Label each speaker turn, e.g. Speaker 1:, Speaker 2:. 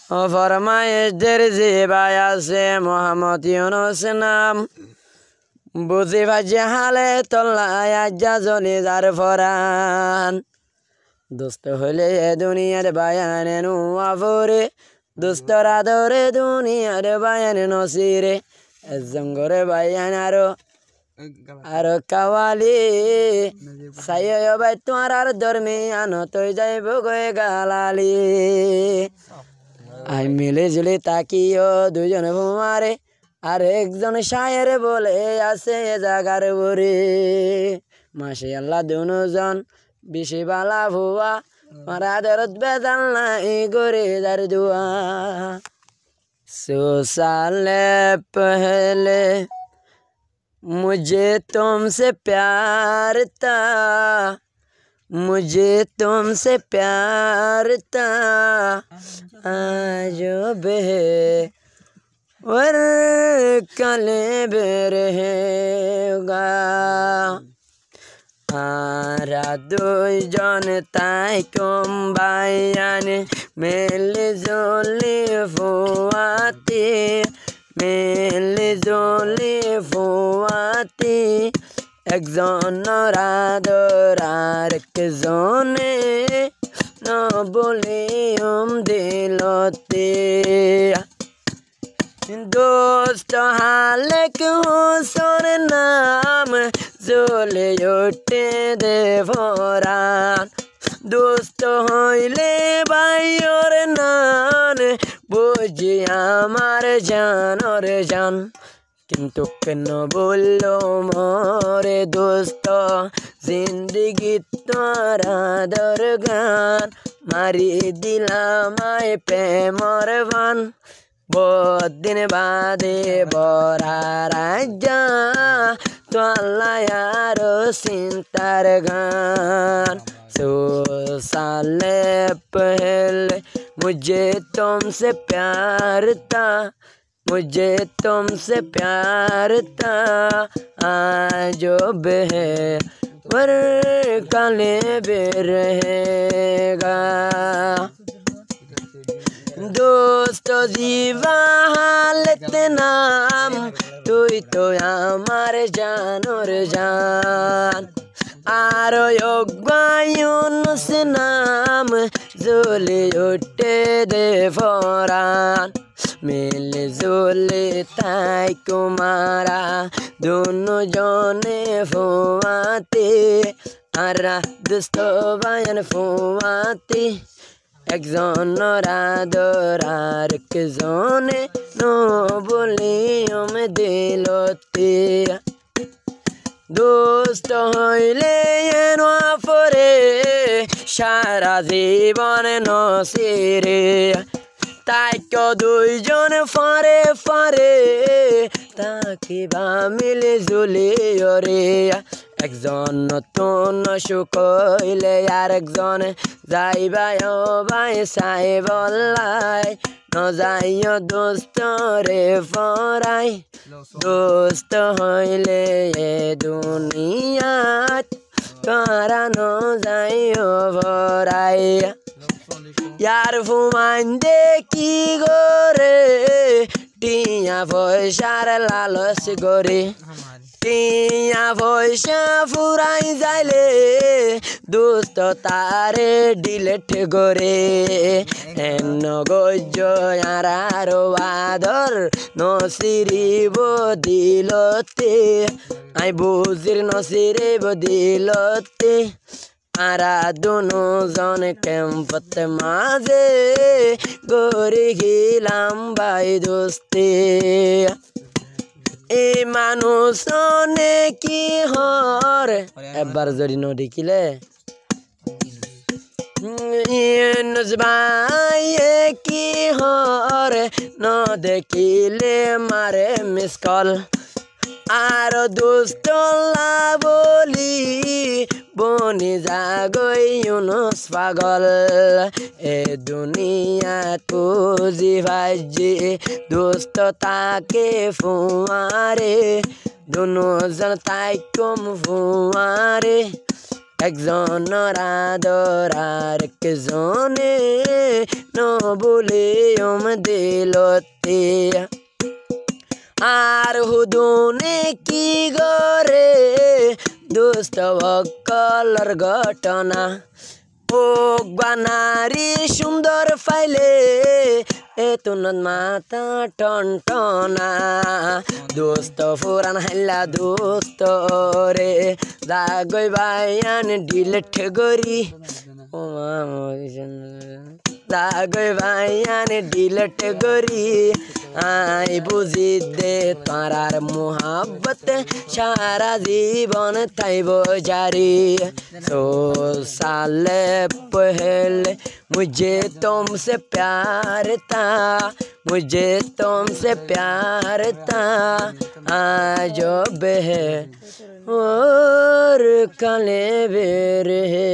Speaker 1: ফরমায়েশদের জিবায় আছে মোহাম্মদ ইউনুস নাম বুঝি ভাজে হালে তল্লায় আজ্জা জলি যার ফরান দুস্থ হলে দুনিয়ার বায়ানে নুয়া ফরে দুস্তর আদরে দুনিয়ার বায়ানে নসিরে জঙ্গরে বায়ান আরো কাওয়ালি সাইয় বাই তোমার আর দরমিয়ান তুই যাইব গয়ে গালালি আই মিলে জুলে তাকিও দুজন ভুমারে আর একজন শায়ের বলে আছে এ জাগার বরে মাসে আল্লাহ দুজন বেশি বালা ভুয়া মারা দরদ বেদাল নাই গরে দার দুয়া সালে পহলে मुझे तुमसे प्यार था मुझे तुमसे प्यार था आज बे और कल रहेगा आरा दुइजन ताई कम बायान मेले जोले फुआती মেলে জলে ফোয়াতে একজন আদর আর একজনে ন বলে দিলতে দোস্ত হালেক হোসর নাম জ্বলে ওঠে দেবরান দোস্ত হইলে বাইর নান বুঝি আমার জানর জান কিন্তু কেন বললো মরে দোস্ত জিন্দগি তোরা দরগান মারি দিলাম আয় প্রেমর ভান বহুদিন বাদে বরা রাজা তো আল্লাহ আরো চিন্তার গান साले पहले मुझे तुमसे प्यार था मुझे तुमसे प्यार था आज बह वर काले बे रहेगा दोस्त जीवा हालत नाम तू तो हमार जानोर जान आरो योगायुनुस नाम জ্বলে ওঠে দে ফরান মিলে জ্বলে তাই কুমারা দুজনে ফুয়াতে আর দুস্থ বায়ান ফুয়াতে একজন আদর আর একজনে নো বলে দিলতে দোস্ত হইলে পরে সারা জীবন নসিরে তাই দুইজন ফারে ফারে তাকে বা মিলে জুলে রে একজন নতুন সুখ হইলে আর একজন যাইবাই ভাই সাই বল্লাই ন যাইও দোস্ত রে ফরাই দোস্ত হইলে এ দুনিয়াত তোরা ন যাইও ভরাই यार ফুমান দেখি গোরে টিয়া পয়সার লালস করে টিয়া পয়সা ফুরাই যাইলে দোস্ত তারে ডিলেট করে হেন গজ্জ আর আদর নসিরি বদিলতে আই বুঝির নসিরে বদিলতে আরা দুজন ক্যাম্পত মাঝে গড়ে গেলাম ভাই দোস্তে এই মানুষ কি হর একবার যদি নদী কিলে ভাই কি হর ন দেখিলে মারে মিস কল আর দোস্ত বলি বনি জাগই ইউনুস পাগল এ দুনিয়া তুজি ভাজি দোস্ত তাকে ফুয়ারে দুজন তাই কম ফুয়ারে একজনের আদর আরেকজনে নবুলিয়ম দিলতে আর হুদুনে কি গরে দুষ্ট কলর ঘটনা ও বানারি সুন্দর ফাইলে এ তুনত মাথা টনটনা দোস্ত ফুরান হাইলা দোস্ত রে দাগই বাইয়ান ডিলেট গরি ও দাগই বাইয়ান ডিলেট গরি আই বুঝি দে তারার মোহাব্বত সারা জীবন থাইব জারি तो साल पहले मुझे तुमसे प्यार था मुझे तुमसे प्यार था आज बे और कले बेर है।